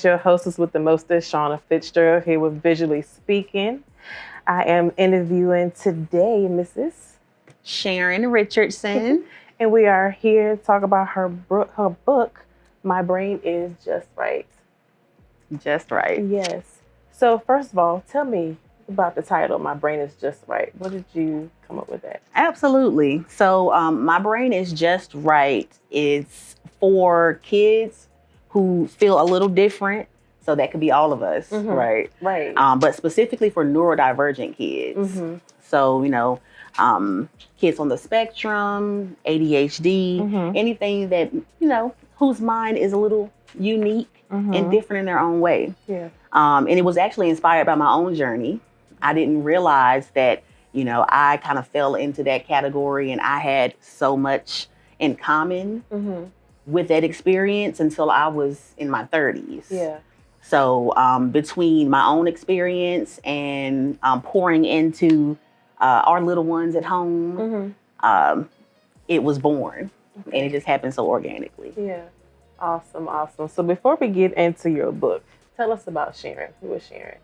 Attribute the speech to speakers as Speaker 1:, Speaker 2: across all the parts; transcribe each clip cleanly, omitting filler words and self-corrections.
Speaker 1: your hostess with the mostest, Shauna Fitzgerald, here with Visually Speaking. I am interviewing today Mrs.
Speaker 2: Sharon Richardson.
Speaker 1: And we are here to talk about her book, My Brain is Just Right.
Speaker 2: Just right.
Speaker 1: Yes. So first of all, tell me about the title, My Brain is Just Right. What did you come up with that?
Speaker 2: Absolutely. So My Brain is Just Right is for kids who feel a little different. So that could be all of us, right?
Speaker 1: Right.
Speaker 2: But specifically for neurodivergent kids. So, kids on the spectrum, ADHD, anything that, whose mind is a little unique and different in their own way.
Speaker 1: Yeah.
Speaker 2: And it was actually inspired by my own journey. I didn't realize that, I kind of fell into that category and I had so much in common with that experience until I was in my 30s.
Speaker 1: Yeah.
Speaker 2: So between my own experience and pouring into our little ones at home, it was born. And it just happened so organically.
Speaker 1: Yeah. Awesome. So before we get into your book, tell us about Sharon. Who is Sharon?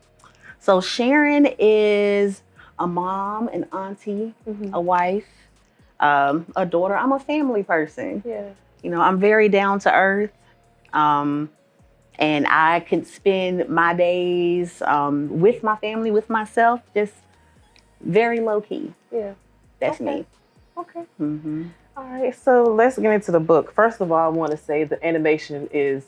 Speaker 2: So Sharon is a mom, an auntie, a wife, a daughter. I'm a family person.
Speaker 1: Yeah.
Speaker 2: I'm very down to earth. And I can spend my days with my family, with myself, just very low key.
Speaker 1: Yeah.
Speaker 2: That's me.
Speaker 1: Okay. All right. So let's get into the book. First of all, I want to say the animation is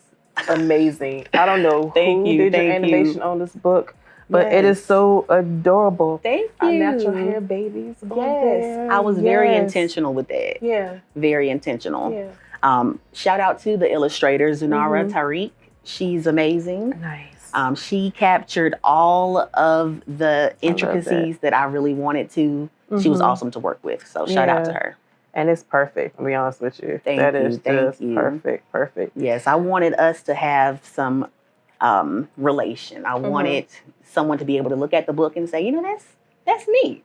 Speaker 1: amazing. I don't know who did your animation on this book, but it is so adorable.
Speaker 2: Thank you.
Speaker 1: Natural hair babies.
Speaker 2: Yes. I was very intentional with that.
Speaker 1: Yeah.
Speaker 2: Very intentional.
Speaker 1: Yeah.
Speaker 2: Shout out to the illustrator, Zunara Tariq. She's amazing.
Speaker 1: Nice.
Speaker 2: She captured all of the intricacies that I really wanted to. She was awesome to work with. So shout out to her.
Speaker 1: And it's perfect, to be honest with you.
Speaker 2: Thank you.
Speaker 1: Perfect.
Speaker 2: Yes, I wanted us to have some relation. I wanted someone to be able to look at the book and say, that's me.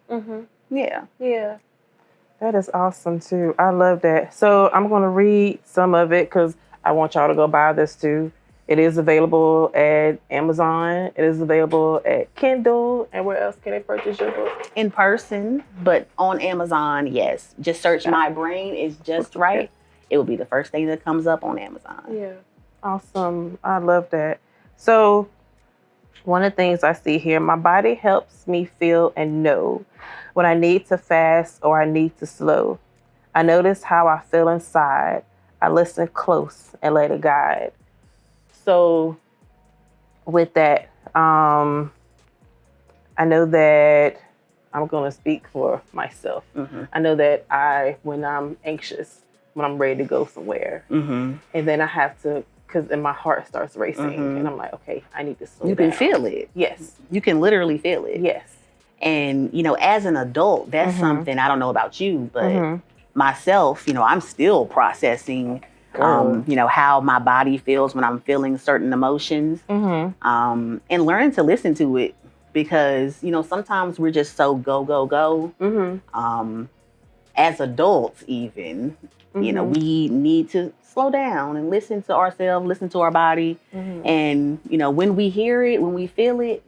Speaker 2: Yeah.
Speaker 1: Yeah. That is awesome too. I love that. So I'm going to read some of it because I want y'all to go buy this too. It is available at Amazon. It is available at Kindle. And where else can they purchase your book?
Speaker 2: In person, but on Amazon, yes. Just search My Brain is Just Right. It will be the first thing that comes up on Amazon.
Speaker 1: Yeah. Awesome. I love that. So one of the things I see here, my body helps me feel and know when I need to fast or I need to slow. I notice how I feel inside. I listen close and let it guide. So with that, I know that I'm going to speak for myself. I know that when I'm anxious, when I'm ready to go somewhere, and then I have to, because then my heart starts racing, and I'm like, okay, I need to slow down.
Speaker 2: You can feel it.
Speaker 1: Yes.
Speaker 2: You can literally feel it.
Speaker 1: Yes.
Speaker 2: And, as an adult, that's something, I don't know about you, but myself, I'm still processing how my body feels when I'm feeling certain emotions, and learning to listen to it because, sometimes we're just so go. As adults, even, we need to slow down and listen to ourselves, listen to our body. And, when we hear it, when we feel it,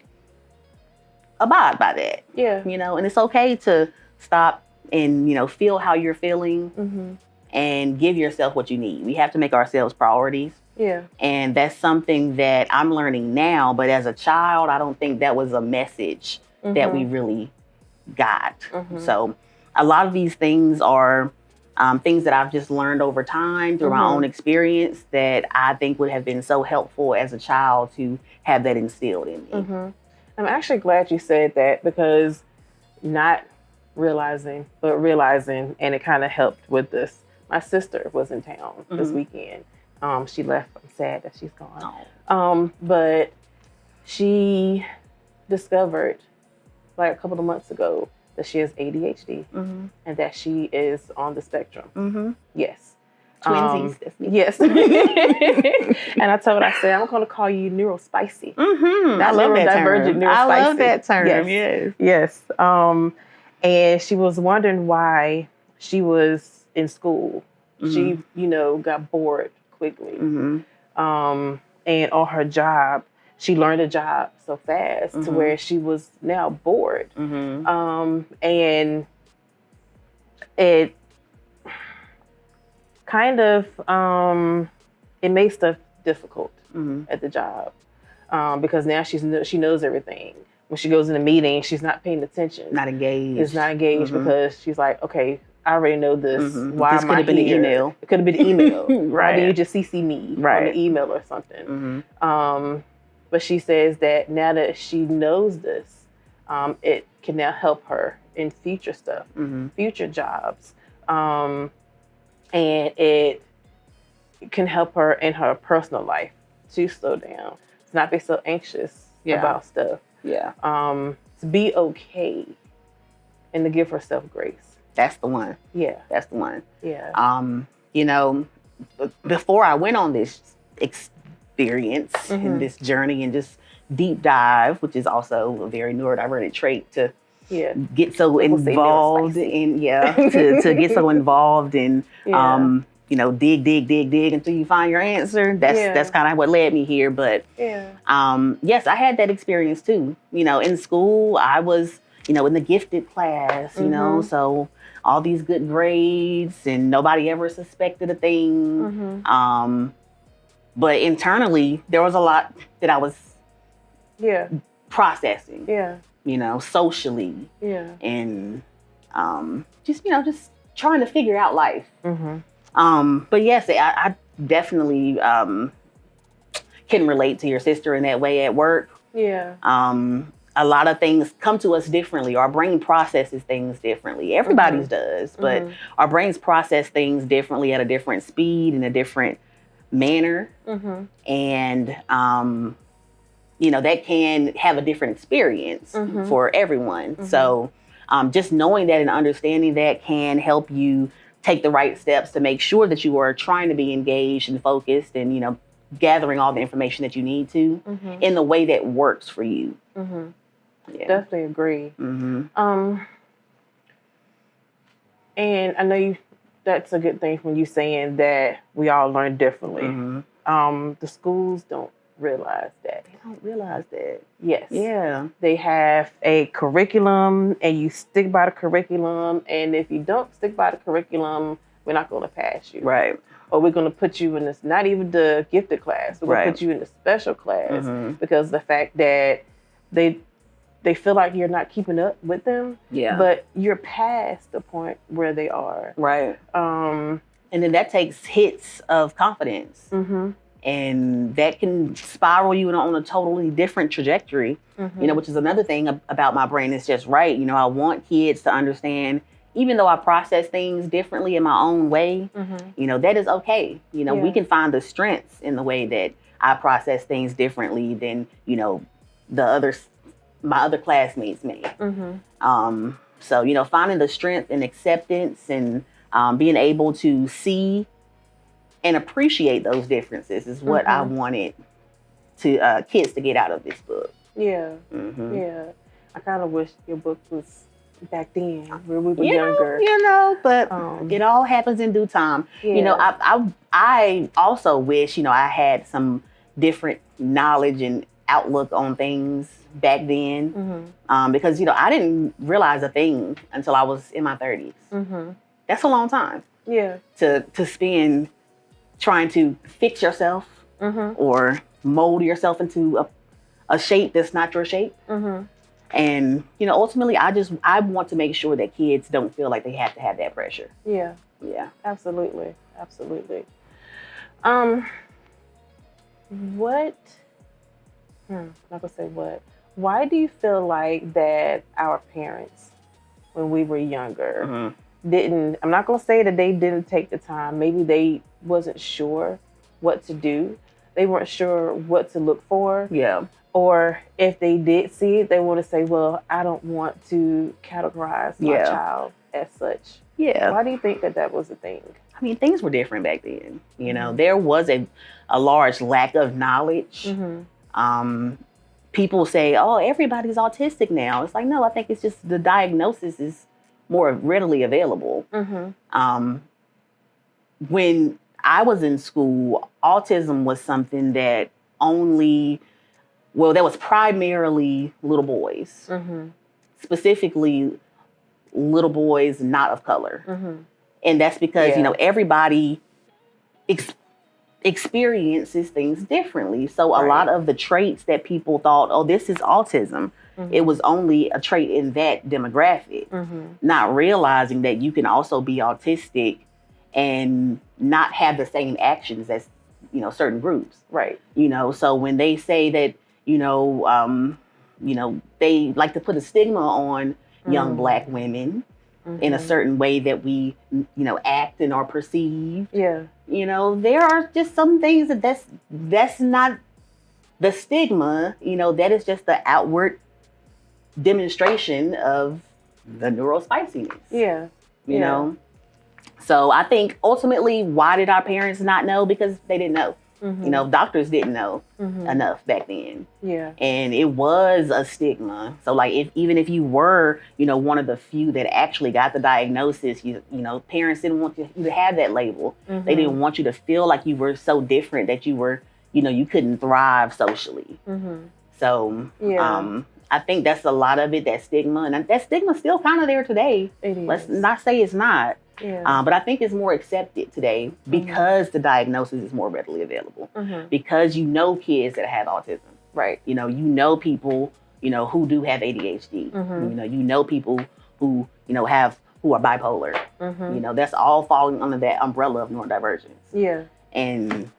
Speaker 2: abide by that.
Speaker 1: Yeah.
Speaker 2: And it's okay to stop and, feel how you're feeling. And give yourself what you need. We have to make ourselves priorities.
Speaker 1: Yeah.
Speaker 2: And that's something that I'm learning now. But as a child, I don't think that was a message that we really got. So a lot of these things are things that I've just learned over time through my own experience that I think would have been so helpful as a child to have that instilled in me.
Speaker 1: I'm actually glad you said that because not realizing, but realizing, and it kind of helped with this. My sister was in town this weekend. She left. I'm sad that she's gone. But she discovered like a couple of months ago that she has ADHD and that she is on the spectrum. Yes.
Speaker 2: Twinsies.
Speaker 1: Yes. And I told her, I said, I'm going to call you neurospicy.
Speaker 2: I love that term. I love that term.
Speaker 1: Yes. And she was wondering why she was in school. She, got bored quickly. And on her job, she learned a job so fast to where she was now bored. And it kind of, it makes stuff difficult at the job. Because now she knows everything. When she goes in a meeting, she's not paying attention.
Speaker 2: Not engaged.
Speaker 1: It's not engaged because she's like, okay, I already know this. Why
Speaker 2: this
Speaker 1: am
Speaker 2: could
Speaker 1: I
Speaker 2: have been
Speaker 1: here?
Speaker 2: an email.
Speaker 1: It could have been an email.
Speaker 2: Right.
Speaker 1: Why didn't you just CC me on the email or something? But she says that now that she knows this, it can now help her in future stuff, future jobs. And it can help her in her personal life to slow down, to not be so anxious about stuff. To be okay and to give herself grace.
Speaker 2: That's the one.
Speaker 1: Yeah.
Speaker 2: That's the one.
Speaker 1: Yeah.
Speaker 2: You know, before I went on this experience and this journey and just deep dive, which is also a very neurodivergent trait to get so involved in, to get so involved in, you know, dig until you find your answer. That's kind of what led me here. But yes, I had that experience too. You know, in school, I was, you know, in the gifted class, you know, so all these good grades and nobody ever suspected a thing. But internally, there was a lot that I was processing, you know, socially. And just, you know, just trying to figure out life. But yes, I definitely can relate to your sister in that way at work. A lot of things come to us differently. Our brain processes things differently. Everybody's does, but our brains process things differently at a different speed and a different manner. And, you know, that can have a different experience for everyone. So just knowing that and understanding that can help you take the right steps to make sure that you are trying to be engaged and focused and, you know, gathering all the information that you need to in the way that works for you.
Speaker 1: Definitely agree. And I know that's a good thing from you saying that we all learn differently. The schools don't realize that.
Speaker 2: They don't realize that.
Speaker 1: Yes.
Speaker 2: Yeah.
Speaker 1: They have a curriculum and you stick by the curriculum. And if you don't stick by the curriculum, we're not going to pass you.
Speaker 2: Right.
Speaker 1: Or we're going to put you in this, not even the gifted class. We're going to put you in the special class because the fact that they feel like you're not keeping up with them. But you're past the point where they are.
Speaker 2: Right. And then that takes hits of confidence. And that can spiral you on a totally different trajectory, you know, which is another thing about my brain is just right. You know, I want kids to understand, even though I process things differently in my own way, you know, that is okay. You know, we can find the strengths in the way that I process things differently than, you know, my other classmates may. So, you know, finding the strength and acceptance and being able to see and appreciate those differences is what I wanted to kids to get out of this book.
Speaker 1: Yeah. I kind of wish your book was back then where we were younger.
Speaker 2: You know, but it all happens in due time. You know, I also wish, you know, I had some different knowledge and outlook on things back then. Because, you know, I didn't realize a thing until I was in my 30s. That's a long time. To spend trying to fix yourself or mold yourself into a shape that's not your shape. And, you know, ultimately, I want to make sure that kids don't feel like they have to have that pressure.
Speaker 1: Yeah. Absolutely. Not gonna say what. Why do you feel like that our parents, when we were younger, didn't, I'm not gonna say that they didn't take the time. Maybe they wasn't sure what to do. They weren't sure what to look for. Or if they did see it, they want to say, well, I don't want to categorize my child as such. Why do you think that was a thing?
Speaker 2: I mean, things were different back then. You know, there was a large lack of knowledge. People say, oh, everybody's autistic now. It's like, no, I think it's just the diagnosis is more readily available. When I was in school, autism was something that only, well, that was primarily little boys, specifically little boys not of color. And that's because, you know, everybody experiences things differently. So a lot of the traits that people thought, oh, this is autism, it was only a trait in that demographic, not realizing that you can also be autistic and not have the same actions as, you know, certain groups. Right. You know, so when they say that, you know, they like to put a stigma on young Black women in a certain way that we, you know, act and are perceived. Yeah. You know, there are just some things that's not the stigma, you know, that is just the outward demonstration of the neurospiciness. Yeah. You know? So I think ultimately, why did our parents not know? Because they didn't know. You know, doctors didn't know enough back then. Yeah. And it was a stigma. So like even if you were, you know, one of the few that actually got the diagnosis, you know, parents didn't want you to have that label. They didn't want you to feel like you were so different that you were, you know, you couldn't thrive socially. So I think that's a lot of it, that stigma. And that stigma's still kind of there today. It is. Let's not say it's not. Yeah. But I think it's more accepted today because the diagnosis is more readily available. Because you know kids that have autism. Right. You know people, you know, who do have ADHD. You know people who, you know, who are bipolar. You know, that's all falling under that umbrella of neurodivergence. Yeah. And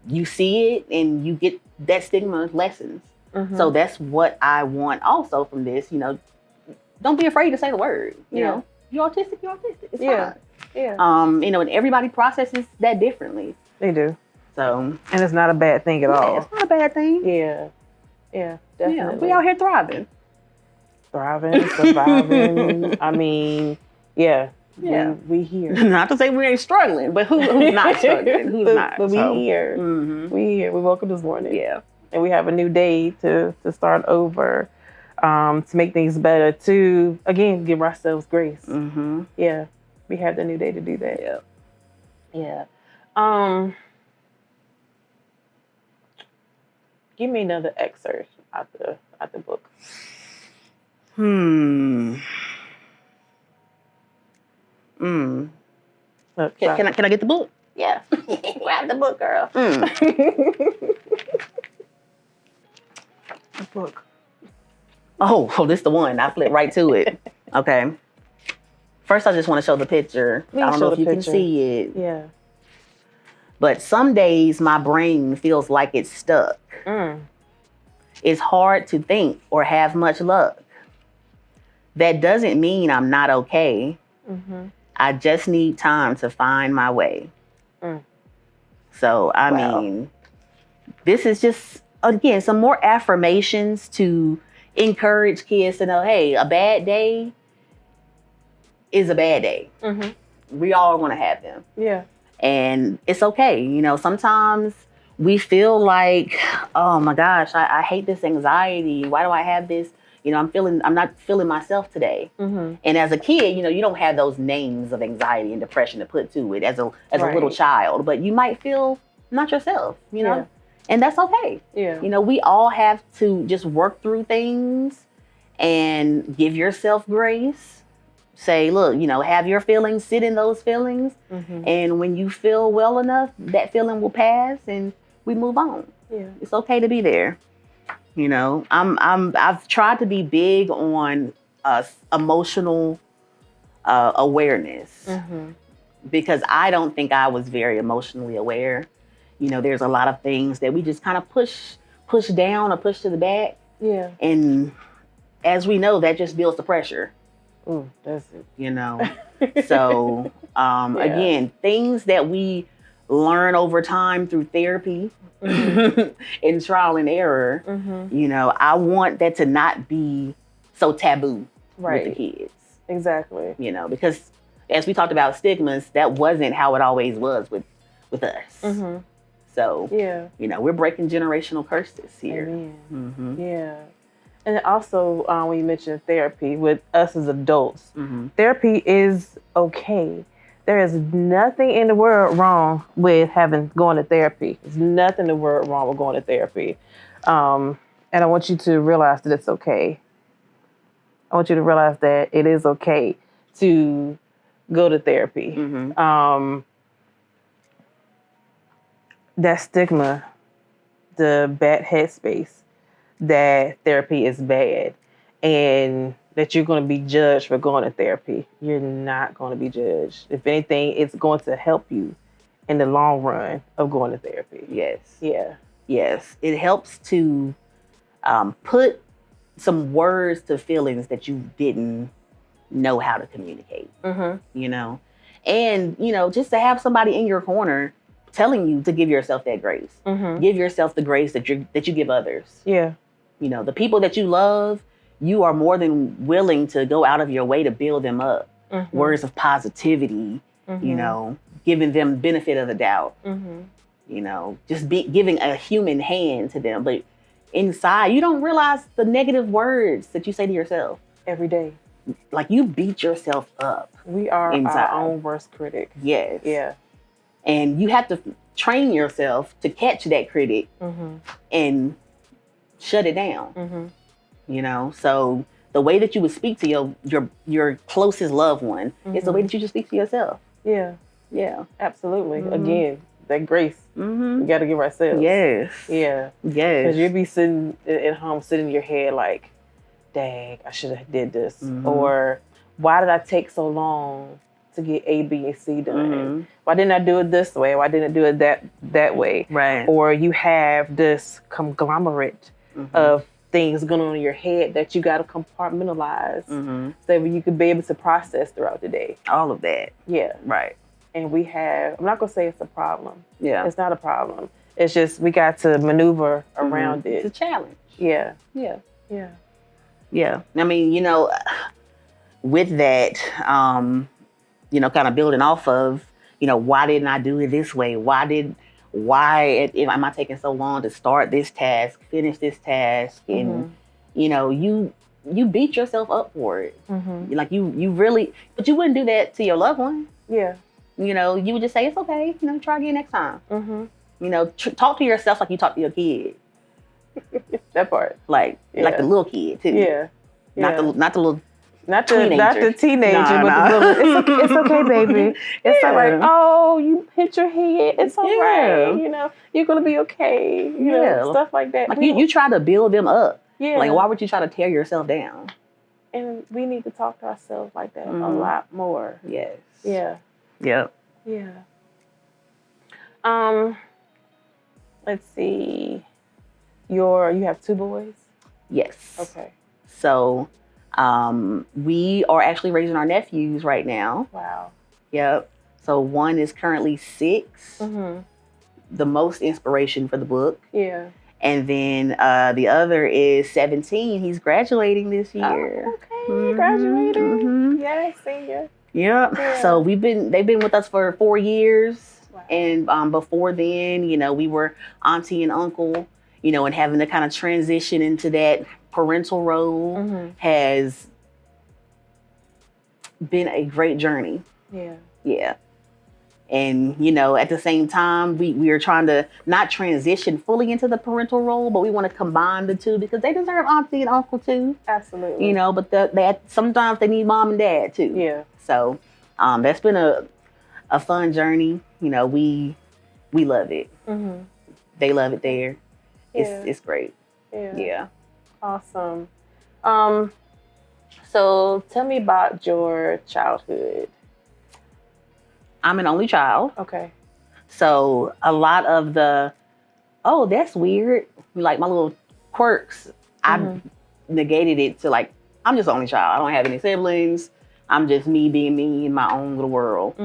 Speaker 2: you see it and you get that stigma lessens. So that's what I want also from this. You know, don't be afraid to say the word. You know, you're autistic. It's fine. Yeah. You know, and everybody processes that differently. They do. So, and it's not a bad thing at all. It's not a bad thing. Yeah. Yeah, definitely. Yeah, we out here thriving, surviving. I mean, we here. Not to say we ain't struggling, but who's not struggling? Who's not? But we here. We here. We woke up this morning. Yeah. And we have a new day to start over, to make things better, to, again, give ourselves grace. Yeah, we have the new day to do that. Yeah. Give me another excerpt out the book. Look, can I get the book? Yeah. Grab the book, girl. The book. Oh, this is the one. I flipped right to it. Okay. First, I just want to show the picture. I don't know if you can see it. Yeah. But some days my brain feels like it's stuck. It's hard to think or have much luck. That doesn't mean I'm not okay. I just need time to find my way. So, I mean, this is just, again, some more affirmations to encourage kids to know, hey, a bad day is a bad day. We all want to have them. Yeah. And it's okay. You know, sometimes we feel like, oh my gosh, I hate this anxiety. Why do I have this? You know, I'm not feeling myself today. And as a kid, you know, you don't have those names of anxiety and depression to put to it as a little child, but you might feel not yourself, you know? And that's okay. Yeah. You know, we all have to just work through things and give yourself grace. Say, look, you know, have your feelings, sit in those feelings. And when you feel well enough, that feeling will pass and we move on. Yeah. It's okay to be there. You know, I've tried to be big on emotional awareness because I don't think I was very emotionally aware. You know, there's a lot of things that we just kind of push down or push to the back. Yeah. And as we know, that just builds the pressure. That's it. You know, so again, things that we learn over time through therapy and trial and error, you know, I want that to not be so taboo with the kids. Exactly. You know, because as we talked about stigmas, that wasn't how it always was with us. So, you know, we're breaking generational curses here. Yeah. And also, when you mentioned therapy, with us as adults, therapy is okay.
Speaker 1: There is nothing in the world wrong with going to therapy. There's nothing in the world wrong with going to therapy. And I want you to realize that it's okay. I want you to realize that it is okay to go to therapy. That stigma, the bad headspace, that therapy is bad and that you're going to be judged for going to therapy. You're not going to be judged. If anything, it's going to help you in the long run of going to therapy.
Speaker 2: Yes.
Speaker 1: Yeah.
Speaker 2: Yes. It helps to put some words to feelings that you didn't know how to communicate, you know? And, you know, just to have somebody in your corner telling you to give yourself that grace. Give yourself the grace that you give others.
Speaker 1: Yeah.
Speaker 2: You know, the people that you love, you are more than willing to go out of your way to build them up. Words of positivity, you know, giving them benefit of the doubt. You know, just giving a human hand to them. But inside, you don't realize the negative words that you say to yourself.
Speaker 1: Every day.
Speaker 2: Like, you beat yourself up.
Speaker 1: We are
Speaker 2: inside.
Speaker 1: Our own worst critic.
Speaker 2: Yes.
Speaker 1: Yeah.
Speaker 2: And you have to train yourself to catch that critic and shut it down. You know, so the way that you would speak to your closest loved one is the way that you should speak to yourself.
Speaker 1: Yeah.
Speaker 2: Yeah.
Speaker 1: Absolutely. Again, that grace we got to give ourselves.
Speaker 2: Yes.
Speaker 1: Yeah.
Speaker 2: Yes.
Speaker 1: Because you'd be sitting at home, sitting in your head like, dang, I should have did this. Or why did I take so long to get A, B, and C done? Why didn't I do it this way? Why didn't I do it that way?
Speaker 2: Right.
Speaker 1: Or you have this conglomerate of things going on in your head that you got to compartmentalize so that you could be able to process throughout the day.
Speaker 2: All of that.
Speaker 1: Yeah.
Speaker 2: Right.
Speaker 1: And we have, I'm not going to say it's a problem.
Speaker 2: Yeah.
Speaker 1: It's not a problem. It's just we got to maneuver around it.
Speaker 2: It's a challenge.
Speaker 1: Yeah.
Speaker 2: Yeah.
Speaker 1: Yeah.
Speaker 2: Yeah. I mean, you know, with that, you know, kind of building off of, you know, why didn't I do it this way? Why am I taking so long to start this task, finish this task? And, you know, you beat yourself up for it. Like you really, but you wouldn't do that to your loved one.
Speaker 1: Yeah.
Speaker 2: You know, you would just say, it's okay, you know, try again next time. You know, talk to yourself like you talk to your kid.
Speaker 1: That part.
Speaker 2: Like the little kid too.
Speaker 1: Yeah.
Speaker 2: Not the little
Speaker 1: Not
Speaker 2: teenager.
Speaker 1: the teenager, but the little, it's okay, baby. It's not like, oh, you hit your head. It's all right. You know, you're going to be okay. You know, stuff like that.
Speaker 2: Like you try to build them up.
Speaker 1: Yeah.
Speaker 2: Like, why would you try to tear yourself down?
Speaker 1: And we need to talk to ourselves like that a lot more.
Speaker 2: Yes.
Speaker 1: Yeah.
Speaker 2: Yep.
Speaker 1: Yeah. Let's see. You have 2 boys?
Speaker 2: Yes.
Speaker 1: Okay.
Speaker 2: So, we are actually raising our nephews right now.
Speaker 1: Wow.
Speaker 2: Yep. So one is currently 6. The most inspiration for the book.
Speaker 1: Yeah.
Speaker 2: And then the other is 17. He's graduating this year.
Speaker 1: Oh, okay. Graduating. Yes, senior.
Speaker 2: Yep.
Speaker 1: Yeah.
Speaker 2: So they've been with us for 4 years.
Speaker 1: Wow.
Speaker 2: And before then, you know, we were auntie and uncle, you know, and having to kind of transition into that parental role has been a great journey.
Speaker 1: Yeah.
Speaker 2: Yeah. And, you know, at the same time, we are trying to not transition fully into the parental role, but we want to combine the two because they deserve auntie and uncle too.
Speaker 1: Absolutely.
Speaker 2: You know, but sometimes they need mom and dad too.
Speaker 1: Yeah.
Speaker 2: So that's been a fun journey. You know, we love it. They love it there. It's great. Yeah.
Speaker 1: Awesome. So tell me about your childhood.
Speaker 2: I'm an only child.
Speaker 1: Okay.
Speaker 2: So a lot of oh, that's weird. Like my little quirks, I negated it to like, I'm just the only child. I don't have any siblings. I'm just me being me in my own little world.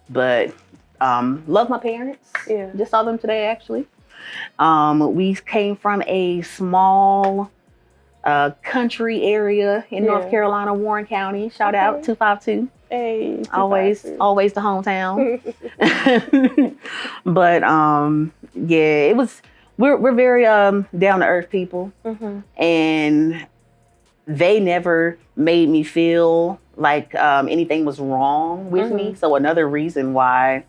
Speaker 2: But love my parents. Yeah. Just saw them today, actually. We came from a small country area in North Carolina, Warren County. Shout out 252.
Speaker 1: Hey,
Speaker 2: always the hometown. But it was. We're very down to earth people, and they never made me feel like anything was wrong with me. So another reason why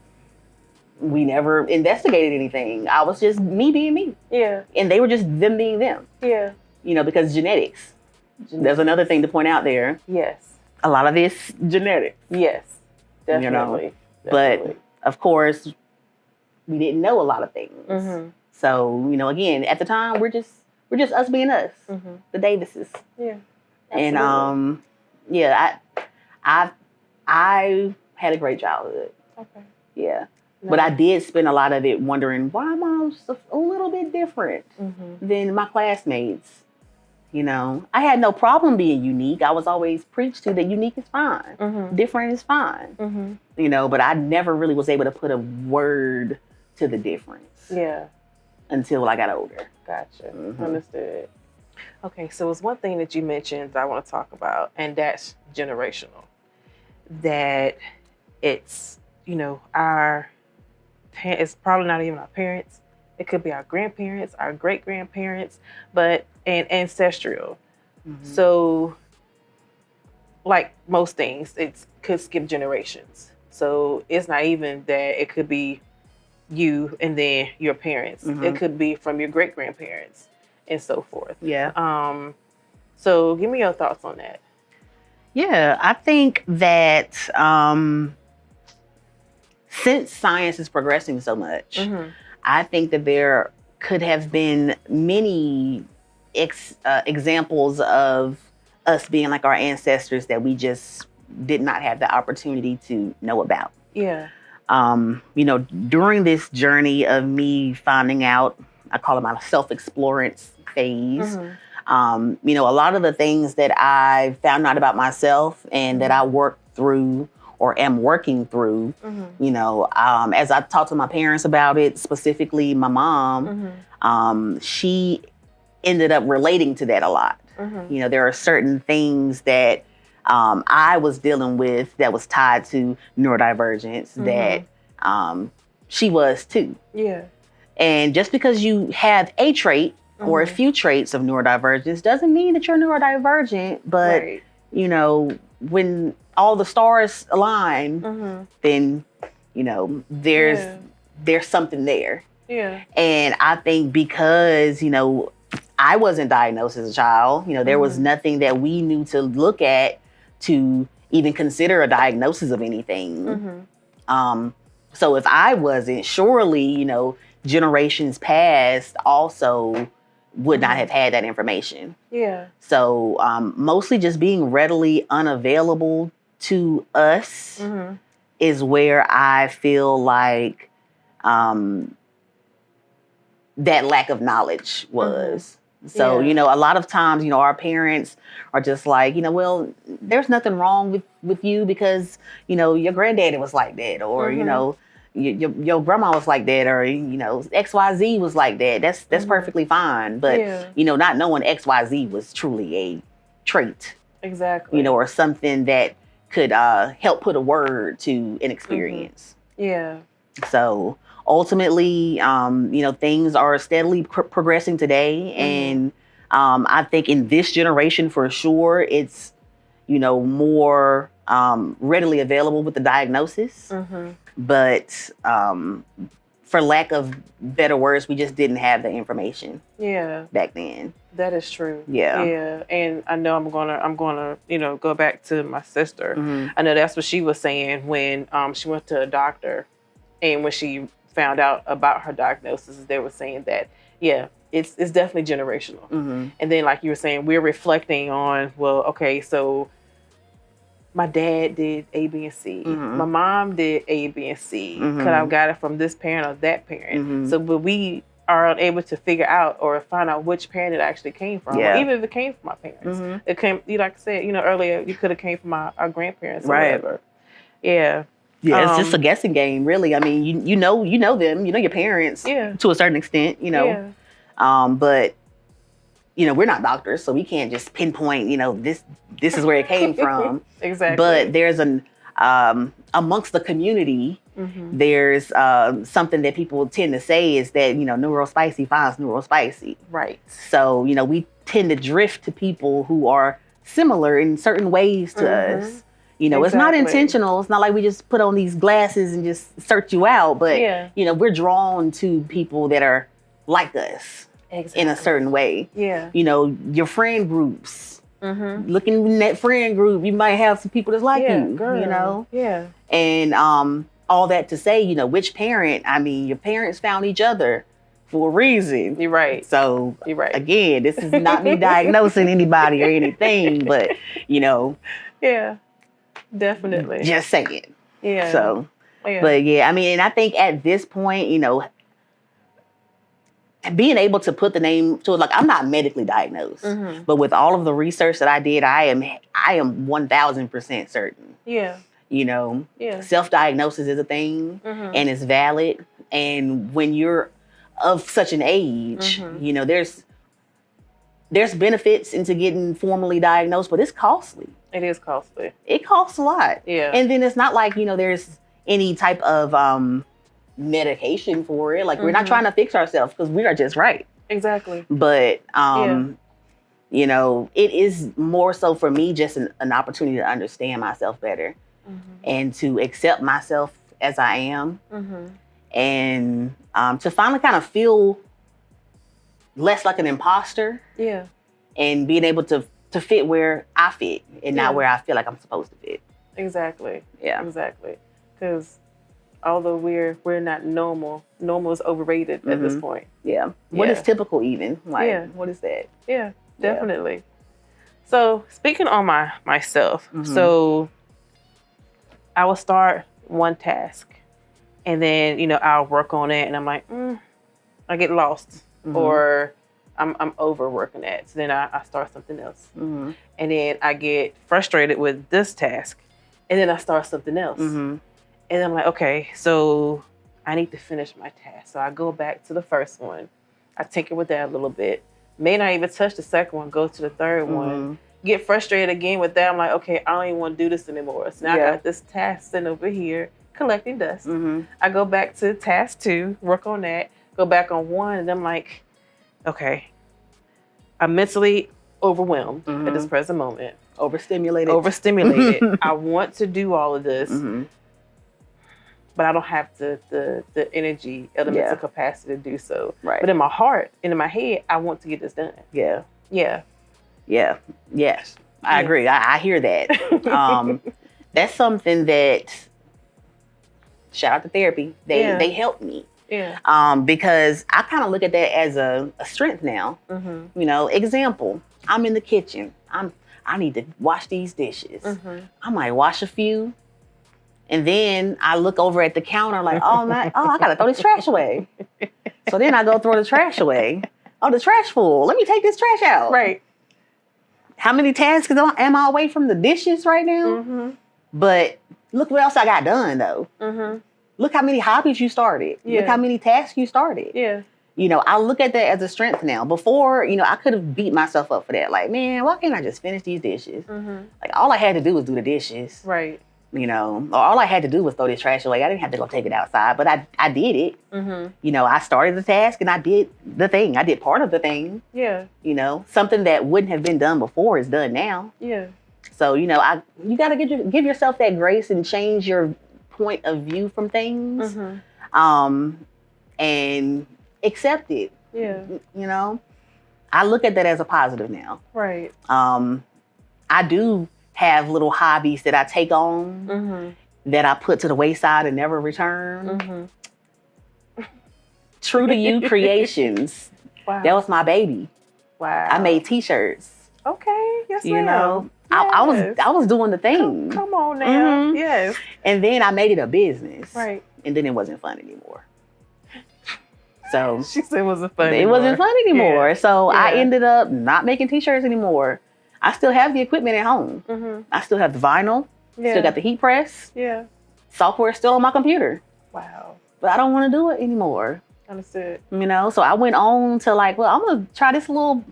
Speaker 2: we never investigated anything. I was just me being me.
Speaker 1: Yeah.
Speaker 2: And they were just them being them.
Speaker 1: Yeah.
Speaker 2: You know, because genetics. There's another thing to point out there.
Speaker 1: Yes.
Speaker 2: A lot of this genetics.
Speaker 1: Yes. Definitely.
Speaker 2: You know?
Speaker 1: Definitely.
Speaker 2: But of course, we didn't know a lot of things. So, you know, again, at the time, we're just us being us. The Davises.
Speaker 1: Yeah.
Speaker 2: Absolutely. And yeah, I had a great childhood.
Speaker 1: Okay.
Speaker 2: Yeah. No. But I did spend a lot of it wondering, why am I a little bit different than my classmates? You know, I had no problem being unique. I was always preached to that unique is fine. Different is fine. You know, but I never really was able to put a word to the difference.
Speaker 1: Yeah. Until
Speaker 2: I got older.
Speaker 1: Gotcha. Understood. Okay, so it's one thing that you mentioned that I want to talk about, and that's generational. That it's, you know, it's probably not even our parents. It could be our grandparents, our great-grandparents, and ancestral. So, like most things, it could skip generations. So it's not even that it could be you and then your parents. It could be from your great-grandparents and so forth.
Speaker 2: Yeah.
Speaker 1: So give me your thoughts on that.
Speaker 2: Yeah, I think that since science is progressing so much, I think that there could have been many examples of us being like our ancestors that we just did not have the opportunity to know about.
Speaker 1: Yeah.
Speaker 2: You know, during this journey of me finding out, I call it my self-explorance phase. You know, a lot of the things that I found out about myself and that I worked through or am working through, you know, as I talked to my parents about it, specifically my mom, she ended up relating to that a lot. You know, there are certain things that I was dealing with that was tied to neurodivergence that she was too.
Speaker 1: Yeah.
Speaker 2: And just because you have a trait or a few traits of neurodivergence doesn't mean that you're neurodivergent, but you know, when all the stars align, then, you know, there's something there.
Speaker 1: Yeah.
Speaker 2: And I think because, you know, I wasn't diagnosed as a child, you know, there was nothing that we knew to look at to even consider a diagnosis of anything. So if I wasn't, surely, you know, generations past also would not have had that information.
Speaker 1: Yeah.
Speaker 2: So mostly just being readily unavailable to us is where I feel like that lack of knowledge was. So, you know, a lot of times, you know, our parents are just like, you know, well, there's nothing wrong with you because, you know, your granddaddy was like that, or, you know, your grandma was like that, or, you know, XYZ was like that. That's perfectly fine. But, you know, not knowing XYZ was truly a trait.
Speaker 1: Exactly.
Speaker 2: You know, or something that could help put a word to an experience.
Speaker 1: Yeah.
Speaker 2: So ultimately, you know, things are steadily progressing today. And I think in this generation, for sure, it's, you know, more readily available with the diagnosis. But for lack of better words, we just didn't have the information back then.
Speaker 1: That is true.
Speaker 2: Yeah.
Speaker 1: Yeah. And I know I'm gonna, you know, go back to my sister. I know that's what she was saying when she went to a doctor, and when she found out about her diagnosis, they were saying that, it's definitely generational. And then, like you were saying, we're reflecting on, well, okay, so my dad did A, B, and C. My mom did A, B, and C. Could I have got it from this parent or that parent? So, but we are unable to figure out or find out which parent it actually came from. Or even if it came from my parents. It came, like I said, you know, earlier, you could have came from our grandparents or whatever. Yeah.
Speaker 2: Yeah, it's just a guessing game, really. I mean, you know them, you know your parents to a certain extent, you know. But you know, we're not doctors, so we can't just pinpoint, you know, this is where it came from.
Speaker 1: Exactly.
Speaker 2: But there's an amongst the community, there's something that people tend to say is that, you know, neurospicy finds neurospicy.
Speaker 1: Right.
Speaker 2: So, you know, we tend to drift to people who are similar in certain ways to us. You know, it's not intentional. It's not like we just put on these glasses and just search you out. But, you know, we're drawn to people that are like us in a certain way.
Speaker 1: Yeah.
Speaker 2: You know, your friend groups. Looking in that friend group, you might have some people that's like you,
Speaker 1: girl.
Speaker 2: You know?
Speaker 1: Yeah.
Speaker 2: And all that to say, you know, which parent, I mean, your parents found each other for a reason.
Speaker 1: You're right.
Speaker 2: So,
Speaker 1: you're right.
Speaker 2: Again, this is not me diagnosing anybody or anything, but, you know.
Speaker 1: Yeah. Definitely.
Speaker 2: Just saying.
Speaker 1: Yeah.
Speaker 2: So, but yeah, I mean, and I think at this point, you know, being able to put the name to it, like I'm not medically diagnosed, but with all of the research that I did, I am 1000% certain.
Speaker 1: Yeah.
Speaker 2: You know, self-diagnosis is a thing and it's valid. And when you're of such an age, you know, there's benefits into getting formally diagnosed, but it's costly.
Speaker 1: It is costly.
Speaker 2: It costs a lot.
Speaker 1: Yeah.
Speaker 2: And then it's not like, you know, there's any type of medication for it. Like we're not trying to fix ourselves because we are just right.
Speaker 1: Exactly.
Speaker 2: But, you know, it is more so for me just an opportunity to understand myself better and to accept myself as I am and to finally kind of feel less like an imposter.
Speaker 1: Yeah.
Speaker 2: And being able to fit where I fit and not where I feel like I'm supposed to fit.
Speaker 1: Exactly.
Speaker 2: Yeah.
Speaker 1: Exactly. Because although we're not normal is overrated at this point.
Speaker 2: Yeah. What is typical even? Like, what is that?
Speaker 1: Yeah, definitely. Yeah. So speaking on myself, so I will start one task and then, you know, I'll work on it and I'm like, I get lost or I'm overworking that. So then I start something else. And then I get frustrated with this task. And then I start something else. And I'm like, okay, so I need to finish my task. So I go back to the first one. I tinker with that a little bit. May not even touch the second one, go to the third one. Get frustrated again with that. I'm like, okay, I don't even want to do this anymore. So now I got this task sitting over here collecting dust. I go back to task 2, work on that, go back on 1, and I'm like, okay, I'm mentally overwhelmed at this present moment. Overstimulated. I want to do all of this, but I don't have the energy, elements, of capacity to do so.
Speaker 2: Right.
Speaker 1: But in my heart and in my head, I want to get this done.
Speaker 2: Yeah.
Speaker 1: Yeah.
Speaker 2: Yeah. Yes. I agree. I hear that. That's something that, shout out to therapy, they helped me.
Speaker 1: Yeah.
Speaker 2: Because I kind of look at that as a strength now. You know, example, I'm in the kitchen. I need to wash these dishes. I might wash a few. And then I look over at the counter like, I gotta throw this trash away. So then I go throw the trash away. Oh, the trash full. Let me take this trash out.
Speaker 1: Right.
Speaker 2: How many tasks am I away from the dishes right now? But look what else I got done though. Look how many hobbies you started. Look how many tasks you started.
Speaker 1: Yeah.
Speaker 2: You know, I look at that as a strength now. Before, you know, I could have beat myself up for that. Like, man, why can't I just finish these dishes? Like, all I had to do was do the dishes.
Speaker 1: Right.
Speaker 2: You know, or all I had to do was throw this trash away. I didn't have to go take it outside, but I did it. You know, I started the task and I did the thing. I did part of the thing.
Speaker 1: Yeah.
Speaker 2: You know, something that wouldn't have been done before is done now.
Speaker 1: Yeah.
Speaker 2: So, you know, you got to give yourself that grace and change your point of view from things. And accept it.
Speaker 1: Yeah.
Speaker 2: You know, I look at that as a positive now.
Speaker 1: Right.
Speaker 2: I do have little hobbies that I take on that I put to the wayside and never return. True to You Creations.
Speaker 1: Wow.
Speaker 2: That was my baby.
Speaker 1: Wow.
Speaker 2: I made t-shirts.
Speaker 1: Okay. Yes,
Speaker 2: you
Speaker 1: ma'am.
Speaker 2: know,
Speaker 1: Yes.
Speaker 2: I was doing the thing.
Speaker 1: Come on now. Yes.
Speaker 2: And then I made it a business.
Speaker 1: Right.
Speaker 2: And then it wasn't fun anymore. So
Speaker 1: she said it wasn't fun
Speaker 2: anymore. It wasn't fun anymore.
Speaker 1: Yeah.
Speaker 2: So I ended up not making t-shirts anymore. I still have the equipment at home. I still have the vinyl. Still got the heat press.
Speaker 1: Yeah.
Speaker 2: Software still on my computer.
Speaker 1: Wow.
Speaker 2: But I don't want to do it anymore.
Speaker 1: Understood.
Speaker 2: You know, so I went on to like, well, I'm gonna try this little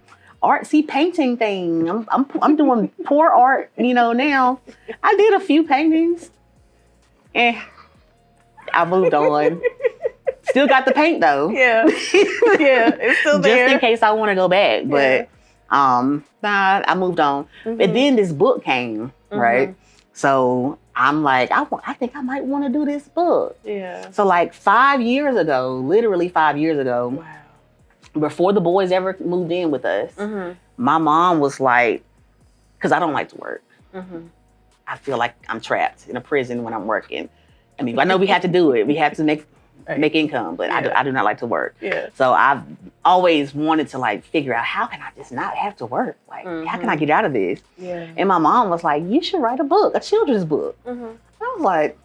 Speaker 2: artsy painting thing. I'm doing poor art, you know, now. I did a few paintings. I moved on. Still got the paint though.
Speaker 1: Yeah. Yeah, it's still there.
Speaker 2: Just in case I want to go back. But nah, I moved on. But then this book came, right? So I'm like, I think I might want to do this book.
Speaker 1: Yeah.
Speaker 2: So like 5 years ago, literally 5 years ago,
Speaker 1: Wow.
Speaker 2: before the boys ever moved in with us, my mom was like, because I don't like to work. I feel like I'm trapped in a prison when I'm working. I mean, I know we have to do it. We have to make income, but I do not like to work.
Speaker 1: Yeah.
Speaker 2: So I've always wanted to like figure out, how can I just not have to work? Like, how can I get out of this?
Speaker 1: Yeah.
Speaker 2: And my mom was like, you should write a book, a children's book. I was like,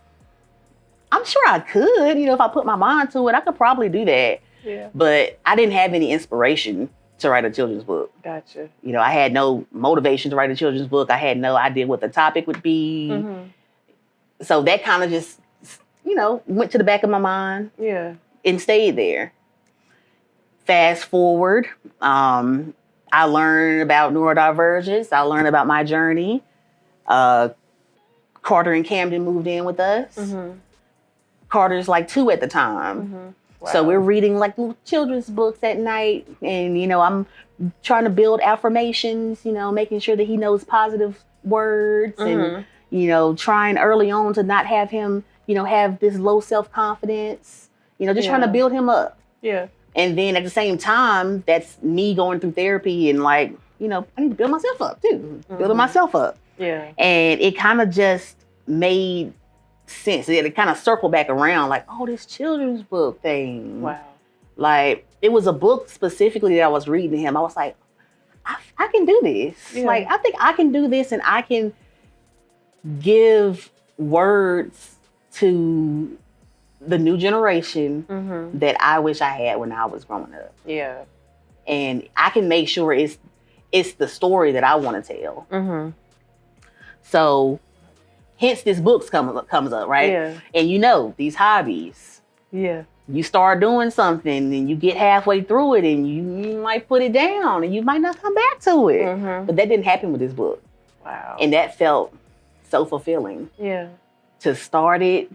Speaker 2: I'm sure I could, if I put my mind to it, I could probably do that.
Speaker 1: Yeah.
Speaker 2: But I didn't have any inspiration to write a children's book.
Speaker 1: Gotcha.
Speaker 2: I had no motivation to write a children's book. I had no idea what the topic would be. So that kind of just, went to the back of my mind.
Speaker 1: Yeah.
Speaker 2: And stayed there. Fast forward, I learned about neurodivergence. I learned about my journey. Carter and Camden moved in with us. Carter's like 2 at the time.
Speaker 1: Wow.
Speaker 2: So we're reading like little children's books at night. And, I'm trying to build affirmations, making sure that he knows positive words and, trying early on to not have him, have this low self-confidence, just trying to build him up.
Speaker 1: Yeah.
Speaker 2: And then at the same time, that's me going through therapy and like, I need to build myself up too, building myself up.
Speaker 1: Yeah.
Speaker 2: And it kind of just made sense. It kind of circled back around like, oh, this children's book thing.
Speaker 1: Wow.
Speaker 2: Like, it was a book specifically that I was reading to him. I was like, I can do this.
Speaker 1: Yeah.
Speaker 2: Like, I think I can do this and I can give words to the new generation that I wish I had when I was growing up.
Speaker 1: Yeah.
Speaker 2: And I can make sure it's the story that I want to tell. So hence this book comes up, right?
Speaker 1: Yeah.
Speaker 2: And these hobbies.
Speaker 1: Yeah.
Speaker 2: You start doing something and you get halfway through it and you might put it down and you might not come back to it. But that didn't happen with this book.
Speaker 1: Wow.
Speaker 2: And that felt so fulfilling.
Speaker 1: Yeah.
Speaker 2: To start it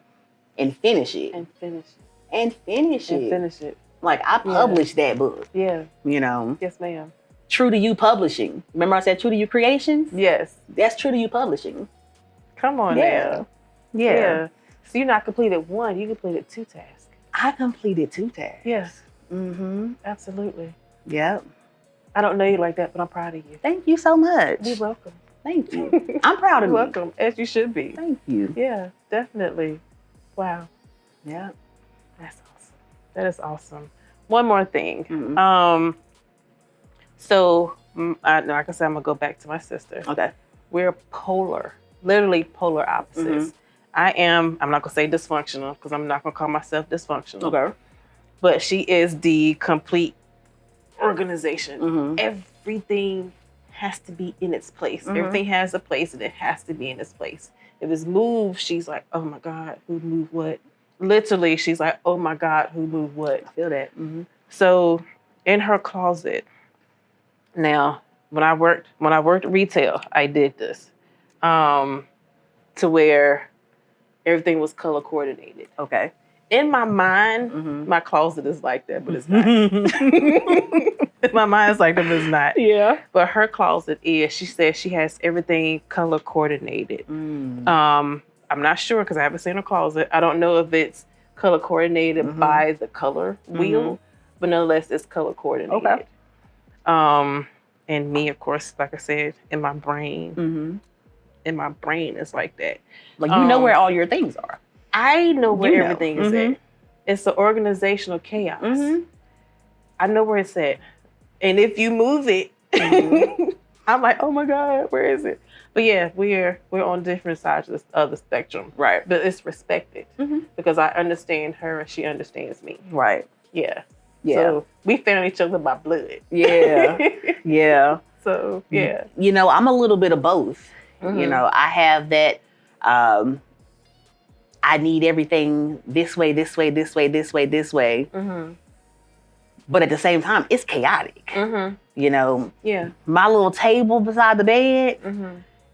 Speaker 2: and finish it.
Speaker 1: And finish it.
Speaker 2: And finish it.
Speaker 1: And finish it.
Speaker 2: Like, I published that book.
Speaker 1: Yeah. Yes, ma'am.
Speaker 2: True to You Publishing. Remember I said True to You Creations?
Speaker 1: Yes.
Speaker 2: That's True to You Publishing.
Speaker 1: Come on now.
Speaker 2: Yeah.
Speaker 1: So you not completed 1, you completed 2 tasks.
Speaker 2: I completed 2 tasks.
Speaker 1: Yes. Absolutely.
Speaker 2: Yep.
Speaker 1: I don't know you like that, but I'm proud of you.
Speaker 2: Thank you so much.
Speaker 1: You're welcome.
Speaker 2: Thank you. I'm proud of you.
Speaker 1: You're welcome, as you should be.
Speaker 2: Thank you.
Speaker 1: Yeah, definitely. Wow.
Speaker 2: Yeah.
Speaker 1: That's awesome. That is awesome. One more thing. So, like I said, I'm going to go back to my sister.
Speaker 2: Okay.
Speaker 1: We're literally polar opposites. I'm not going to say dysfunctional because I'm not going to call myself dysfunctional.
Speaker 2: Okay.
Speaker 1: But she is the complete organization. Everything has to be in its place. Everything has a place and it has to be in its place. If it's moved, she's like, oh my God, who moved what? Literally, she's like, oh my God, who moved what?
Speaker 2: I feel that.
Speaker 1: So in her closet, now, when I worked retail, I did this to where everything was color coordinated.
Speaker 2: Okay.
Speaker 1: In my mind, my closet is like that, but it's not. My mind is like that, but it's not. Yeah. But her closet is, she says she has everything color coordinated. I'm not sure because I haven't seen her closet. I don't know if it's color coordinated by the color wheel, but nonetheless, it's color coordinated. Okay. And me, of course, like I said, in my brain, it's like that.
Speaker 2: Like, you know where all your things are.
Speaker 1: I know where everything is at. It's the organizational chaos. I know where it's at. And if you move it, I'm like, oh my God, where is it? But yeah, we're on different sides of the spectrum. Right. But it's respected because I understand her and she understands me. Right. Yeah. Yeah. So we found each other by blood. Yeah. Yeah. So, yeah.
Speaker 2: I'm a little bit of both. I have that, I need everything this way, this way, this way, this way, this way. But at the same time, it's chaotic. Yeah. My little table beside the bed,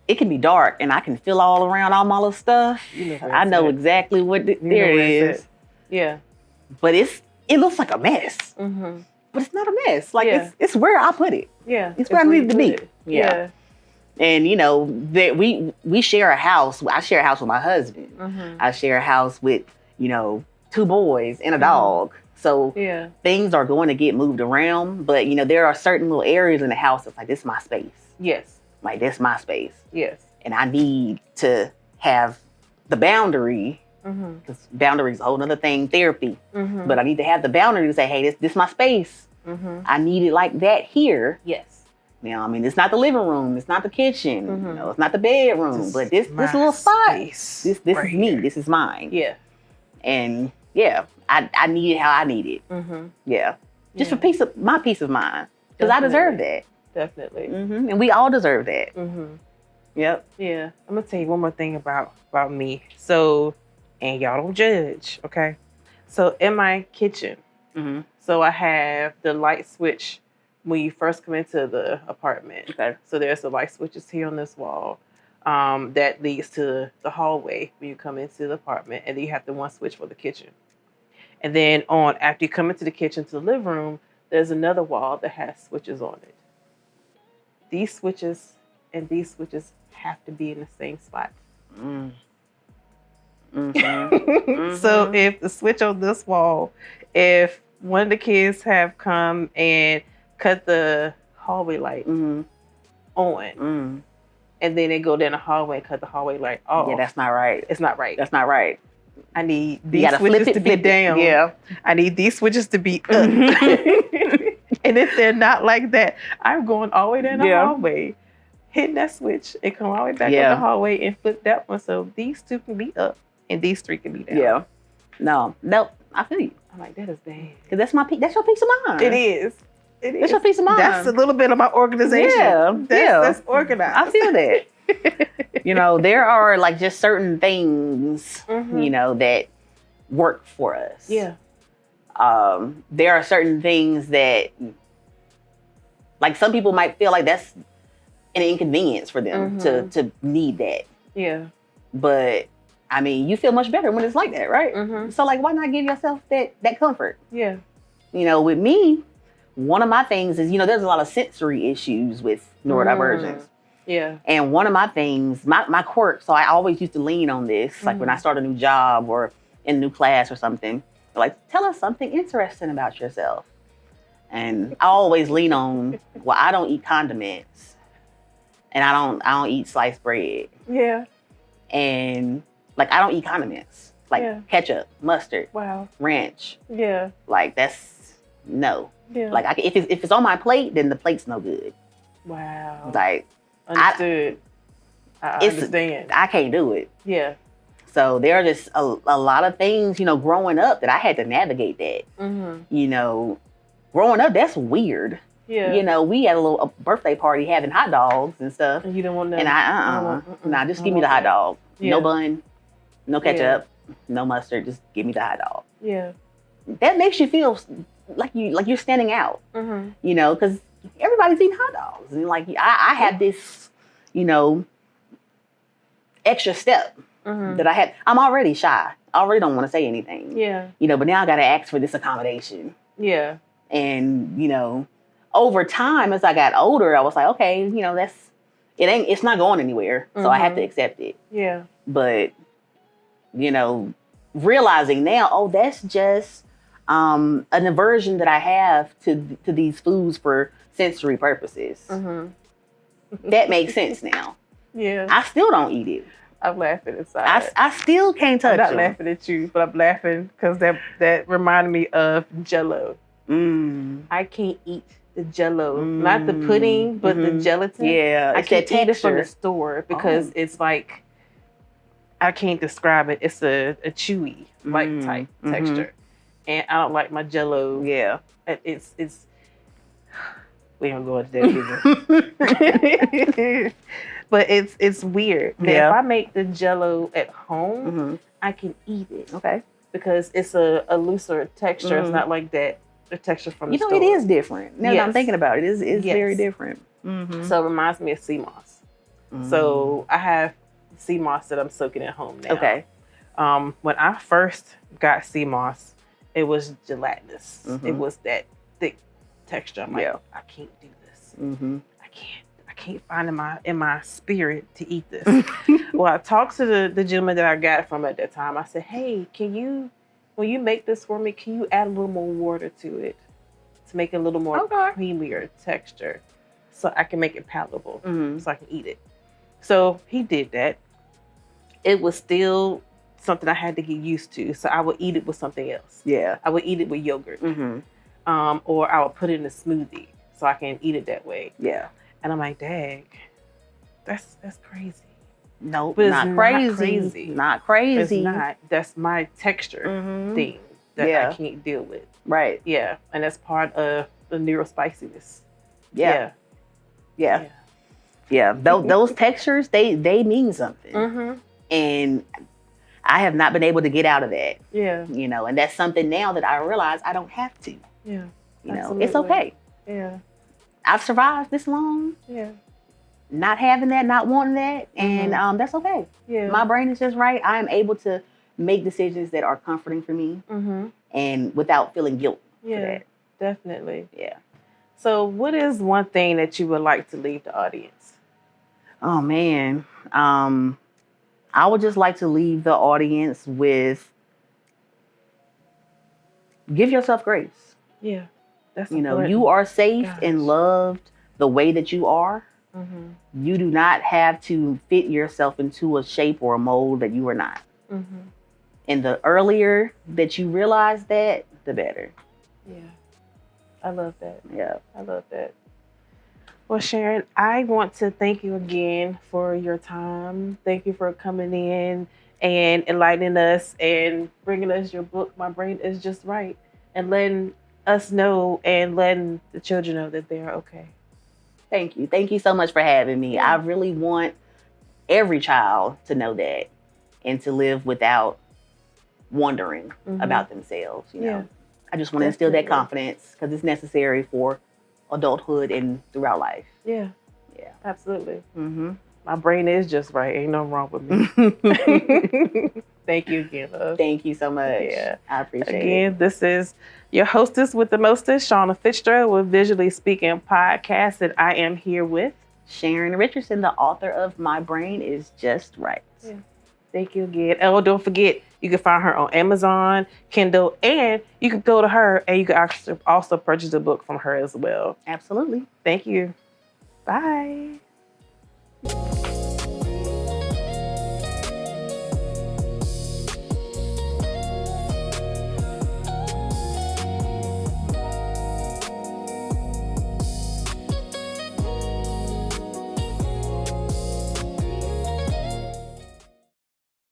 Speaker 2: it can be dark and I can feel all around all my little stuff. I know exactly what there is.
Speaker 1: Yeah.
Speaker 2: But it looks like a mess. But it's not a mess. Like, it's where I put it.
Speaker 1: Yeah.
Speaker 2: It's where I need it to be.
Speaker 1: Yeah.
Speaker 2: And that we share a house. I share a house with my husband. I share a house with 2 boys and a dog. So things are going to get moved around. But there are certain little areas in the house that's like, this is my space.
Speaker 1: Yes.
Speaker 2: Like, this is my space.
Speaker 1: Yes.
Speaker 2: And I need to have the boundary. Because boundary is a whole other thing, therapy. But I need to have the boundary to say, hey, this is my space. I need it like that here.
Speaker 1: Yes.
Speaker 2: It's not the living room, it's not the kitchen, it's not the bedroom, but this little spot, this is me, this is mine.
Speaker 1: Yeah.
Speaker 2: And I need it how I need it. Yeah. Just for my peace of mind, because I deserve that.
Speaker 1: Definitely.
Speaker 2: And we all deserve that. Yep.
Speaker 1: Yeah. I'm gonna tell you one more thing about me. So, and y'all don't judge, okay? So in my kitchen, so I have the light switch when you first come into the apartment.
Speaker 2: Okay.
Speaker 1: So there's the light switches here on this wall that leads to the hallway when you come into the apartment, and then you have the one switch for the kitchen. And then after you come into the kitchen to the living room, there's another wall that has switches on it. These switches and these switches have to be in the same spot. So if the switch on this wall, if one of the kids have come and cut the hallway light on, and then they go down the hallway and cut the hallway light off.
Speaker 2: Yeah, that's not right.
Speaker 1: It's not right.
Speaker 2: That's not right.
Speaker 1: I need these switches to be down.
Speaker 2: Yeah.
Speaker 1: I need these switches to be up. And if they're not like that, I'm going all the way down the hallway, hitting that switch, and come all the way back up the hallway and flip that one. So these 2 can be up and these 3 can be down.
Speaker 2: Yeah. No, I feel you.
Speaker 1: I'm like, that is bad.
Speaker 2: Because that's your peace of mind.
Speaker 1: It is.
Speaker 2: It's your peace of mind.
Speaker 1: That's a little bit of my organization. That's organized.
Speaker 2: I feel that. There are like just certain things, that work for us.
Speaker 1: Yeah.
Speaker 2: There are certain things that, like, some people might feel like that's an inconvenience for them to need that.
Speaker 1: Yeah.
Speaker 2: But you feel much better when it's like that, right? So, like, why not give yourself that comfort?
Speaker 1: Yeah.
Speaker 2: With me, one of my things is, there's a lot of sensory issues with neurodivergence.
Speaker 1: Yeah.
Speaker 2: And one of my things, my quirk, so I always used to lean on this, like when I start a new job or in a new class or something, like, tell us something interesting about yourself. And I always lean on, well, I don't eat condiments, and I don't eat sliced bread.
Speaker 1: Yeah.
Speaker 2: And like, I don't eat condiments, like ketchup, mustard, ranch.
Speaker 1: Yeah.
Speaker 2: Like, that's no.
Speaker 1: Yeah.
Speaker 2: Like, if it's on my plate, then the plate's no good.
Speaker 1: Wow.
Speaker 2: Like,
Speaker 1: understood. I understand.
Speaker 2: I can't do it.
Speaker 1: Yeah.
Speaker 2: So there are just a lot of things, growing up that I had to navigate that. Growing up, that's weird.
Speaker 1: Yeah.
Speaker 2: We had a little birthday party having hot dogs and stuff.
Speaker 1: And you don't want that.
Speaker 2: And just give me the hot dog.
Speaker 1: Yeah.
Speaker 2: No bun, no ketchup, no mustard. Just give me the hot dog.
Speaker 1: Yeah.
Speaker 2: That makes you feel like you're standing out. Because everybody's eating hot dogs, and like I had this, extra step that I had. I'm already shy. I already don't want to say anything.
Speaker 1: Yeah.
Speaker 2: But now I got to ask for this accommodation.
Speaker 1: Yeah.
Speaker 2: And over time, as I got older, I was like, okay, it's not going anywhere, so I have to accept it.
Speaker 1: Yeah.
Speaker 2: But realizing now, oh, that's just an aversion that I have to these foods for sensory purposes. That makes sense now.
Speaker 1: Yeah.
Speaker 2: I still don't eat it.
Speaker 1: I'm laughing inside.
Speaker 2: I still can't touch it.
Speaker 1: I'm not laughing at you, but I'm laughing because that reminded me of Jell-O. I can't eat the Jell-O, not the pudding, but the gelatin.
Speaker 2: Yeah,
Speaker 1: I can't eat it from the store because it's like, I can't describe it. It's a chewy type texture, and I don't like my Jell-O.
Speaker 2: Yeah,
Speaker 1: it's we don't go into that either. But it's weird. Yeah. If I make the Jell-O at home, I can eat it.
Speaker 2: Okay.
Speaker 1: Because it's a looser texture. It's not like that. The texture from the store.
Speaker 2: It is different. Now that I'm thinking about it, it's very different.
Speaker 1: So it reminds me of sea moss. So I have sea moss that I'm soaking at home now.
Speaker 2: Okay.
Speaker 1: When I first got sea moss, it was gelatinous. It was that thick texture. I'm like, I can't do this. I can't can't find in my spirit to eat this. Well, I talked to the gentleman that I got it from at that time. I said, hey, when you make this for me, can you add a little more water to it to make it a little more creamier texture so I can make it palatable so I can eat it? So he did that. It was still something I had to get used to. So I would eat it with something else.
Speaker 2: Yeah.
Speaker 1: I would eat it with yogurt. Or I would put it in a smoothie so I can eat it that way.
Speaker 2: Yeah.
Speaker 1: And I'm like, dang, that's crazy.
Speaker 2: No,
Speaker 1: But
Speaker 2: not crazy. Not crazy.
Speaker 1: It's not. That's my texture thing that I can't deal with.
Speaker 2: Right.
Speaker 1: Yeah. And that's part of the neurospiciness.
Speaker 2: Yeah. Those textures, they mean something. And I have not been able to get out of that.
Speaker 1: Yeah.
Speaker 2: You know, and that's something now that I realize I don't have to.
Speaker 1: Yeah.
Speaker 2: You know, it's okay.
Speaker 1: Yeah.
Speaker 2: I've survived this long.
Speaker 1: Yeah.
Speaker 2: Not having that, not wanting that, and that's okay.
Speaker 1: Yeah.
Speaker 2: My brain is just right. I am able to make decisions that are comforting for me, and without feeling guilt for that.
Speaker 1: Definitely.
Speaker 2: Yeah.
Speaker 1: So, what is one thing that you would like to leave the audience?
Speaker 2: Oh man, I would just like to leave the audience with: give yourself grace.
Speaker 1: Yeah, that's
Speaker 2: important. You are safe and loved the way that you are. You do not have to fit yourself into a shape or a mold that you are not. And the earlier that you realize that, the better.
Speaker 1: Yeah. I love that.
Speaker 2: Yeah.
Speaker 1: I love that. Well, Sharon, I want to thank you again for your time. Thank you for coming in and enlightening us and bringing us your book, My Brain Is Just Right, and letting us know and letting the children know that they're okay.
Speaker 2: Thank you. Thank you so much for having me. I really want every child to know that and to live without wondering about themselves. You know, I just want to instill that confidence because it's necessary for adulthood and throughout life.
Speaker 1: Yeah. Yeah. Absolutely. My brain is just right. Ain't nothing wrong with me. Thank you again, love.
Speaker 2: Thank you so much. Yeah. I appreciate it.
Speaker 1: Again, this is your hostess with the mostest, Shauna Fitzgerald with Visually Speaking Podcast, and I am here with
Speaker 2: Sharon Richardson, the author of My Brain Is Just Right.
Speaker 1: Yeah. Thank you again. Oh, don't forget, you can find her on Amazon, Kindle, and you can go to her and you can also purchase a book from her as well.
Speaker 2: Absolutely.
Speaker 1: Thank you. Bye.